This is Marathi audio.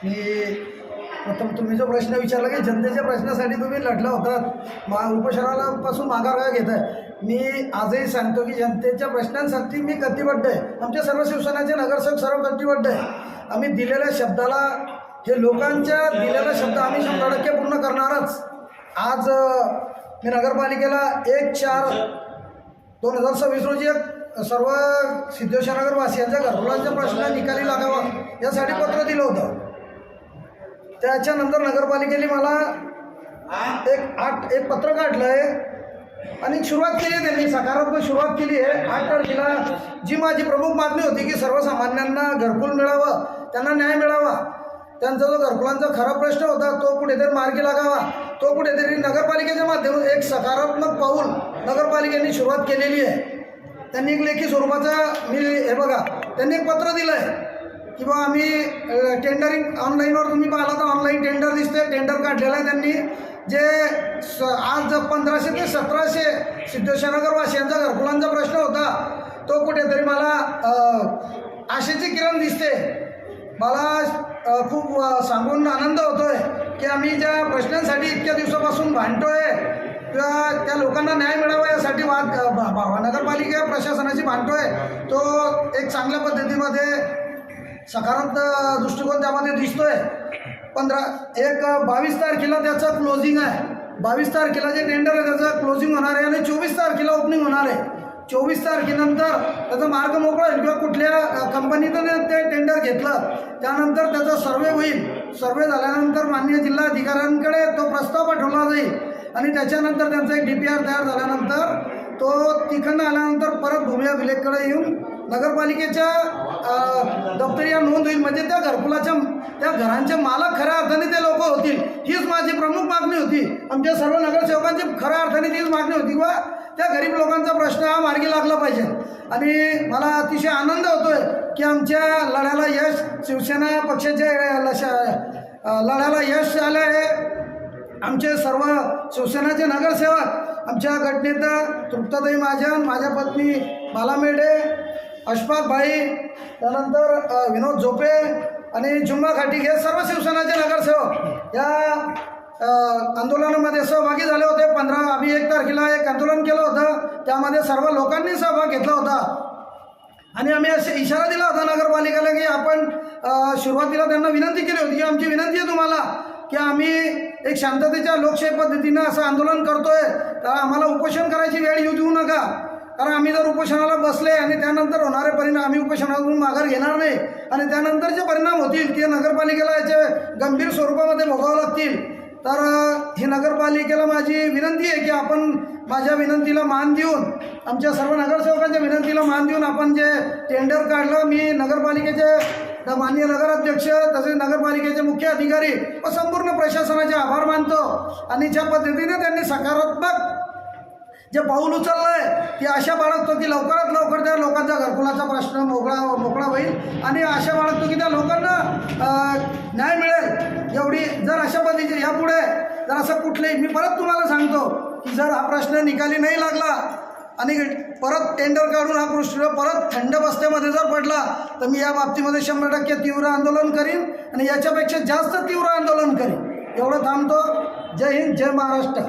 मी प्रथम तुम्ही जो प्रश्न विचारला की जनतेच्या प्रश्नासाठी तुम्ही लढला होतात, उपोषणाला पासून माघार का घेत आहे, मी आजही सांगतो की जनतेच्या प्रश्नांसाठी मी कटिबद्ध आहे. आमच्या सर्व शिवसेनेचे नगरसेवक सर्व कटिबद्ध आहे. आम्ही दिलेल्या शब्दाला, हे लोकांच्या दिलेला शब्द आम्ही 100% पूर्ण करणारच. आज मी नगरपालिकेला 1/4/2026 रोजी सर्व सिद्धेश्वर वासियांच्या घरकुलांचा प्रश्न निकाली लागावा यासाठी पत्र दिलं होतं. त्याच्यानंतर नगरपालिकेने मला एक पत्र काढलं आहे आणि सुरुवात केली आहे. त्यांनी सकारात्मक सुरुवात केली आहे. 8 तारखेला जी माझी प्रमुख मागणी होती की सर्वसामान्यांना घरकुल मिळावं, त्यांना न्याय मिळावा, त्यांचा जो घरकुलांचा खरा प्रश्न होता तो कुठेतरी मार्गी लागावा, तो कुठेतरी नगरपालिकेच्या माध्यमातून एक सकारात्मक पाऊल नगरपालिकेने सुरुवात केलेली आहे. त्यांनी एक लेखी स्वरूपाचा हे बघा, त्यांनी एक पत्र दिलं आहे की बा आम्ही टेंडरिंग ऑनलाईनवर तुम्ही पाहिला तर ऑनलाईन टेंडर दिसते. टेंडर काढलेलं आहे त्यांनी. जे आज 1500 ते 1700 सिद्धेश्वर वासियांचा घरकुलांचा प्रश्न होता तो कुठेतरी मला आशेची किरण दिसते. मला खूप सांगून आनंद होतोय की आम्ही ज्या प्रश्नांसाठी इतक्या दिवसापासून भांडतोय किंवा त्या लोकांना न्याय मिळावा यासाठी नगरपालिका प्रशासनाची भांडतोय, तो एक चांगल्या पद्धतीमध्ये सकारात्मक दृष्टिकोन त्यामध्ये दिसतोय. 22 तारखेला त्याचं क्लोजिंग आहे. 22 तारखेला जे टेंडर आहे त्याचं क्लोजिंग होणार आहे आणि 24 तारखेला ओपनिंग होणार आहे. 24 तारखेनंतर त्याचा मार्ग मोकळा होईल किंवा कुठल्या कंपनीनं ते टेंडर घेतलं त्यानंतर त्याचा सर्वे होईल. सर्वे झाल्यानंतर माननीय जिल्हाधिकाऱ्यांकडे तो प्रस्ताव पाठवला जाईल आणि त्याच्यानंतर त्यांचा एक DPR तयार झाल्यानंतर तो तिकडनं आल्यानंतर परत भूमी अभिलेखकडे येऊन नगरपालिकेच्या दप्तरी नोंद होईल. म्हणजे त्या घरकुलाच्या त्या घरांचे मालक खऱ्या अर्थाने ते लोक होतील. हीच माझी प्रमुख मागणी होती. आमच्या सर्व नगरसेवकांची खऱ्या अर्थाने तीच मागणी होती किंवा त्या गरीब लोकांचा प्रश्न हा मार्गी लागला पाहिजे. आणि मला अतिशय आनंद होतोय की आमच्या लढ्याला यश, शिवसेना पक्षाच्या लढ्याला यश आलं आहे. आमचे सर्व शिवसेनाचे नगरसेवक, आमच्या गटनेता तृप्ताताई महाजन, माझ्या पत्नी बाला मेढे, अशफाक भाई, त्यानंतर विनोद झोपे आणि जुम्मा खाटीक हे सर्व शिवसेनाचे नगरसेवक या आंदोलनामध्ये सहभागी झाले होते. 1 तारखेला एक आंदोलन केलं होतं, त्यामध्ये सर्व लोकांनी सहभाग घेतला होता आणि आम्ही असे इशारा दिला होता नगरपालिकेला की आपण सुरुवातीला त्यांना विनंती केली होती की आमची विनंती आहे तुम्हाला की आम्ही एक शांततेच्या लोकशाही पद्धतीनं असं आंदोलन करतोय तर आम्हाला उपोषण करायची वेळ येऊ देऊ नका. कारण आम्ही जर उपोषणाला बसले आणि त्यानंतर होणारे परिणाम, आम्ही उपोषणातून माघार घेणार नाही आणि त्यानंतर जे परिणाम होतील ते नगरपालिकेला याचे गंभीर स्वरूपामध्ये भोगावं लागतील. तर ही नगरपालिकेला माझी विनंती आहे की आपण माझ्या विनंतीला मान देऊन, आमच्या सर्व नगरसेवकांच्या विनंतीला मान देऊन आपण जे टेंडर काढलं, मी नगरपालिकेचे माननीय नगराध्यक्ष तसेच नगरपालिकेचे मुख्य अधिकारी व संपूर्ण प्रशासनाचे आभार मानतो. आणि ज्या पद्धतीने त्यांनी सकारात्मक जे पाऊल उचललं आहे ती आशा बाळगतो की लवकरात लवकर त्या लोकांचा घरकुलाचा प्रश्न मोकळा होईल आणि आशा बाळगतो की त्या लोकांना न्याय मिळेल. एवढी जर अशा पद्धतीचे यापुढे जर असं कुठलेही, मी परत तुम्हाला सांगतो की जर हा प्रश्न निकाली नाही लागला आणि परत टेंडर काढून हा कृषी परत थंड बस्त्यामध्ये जर पडला तर मी या बाबतीमध्ये 100% तीव्र आंदोलन करीन आणि याच्यापेक्षा जास्त तीव्र आंदोलन करीन. एवढं थांबतो. जय हिंद, जय महाराष्ट्र.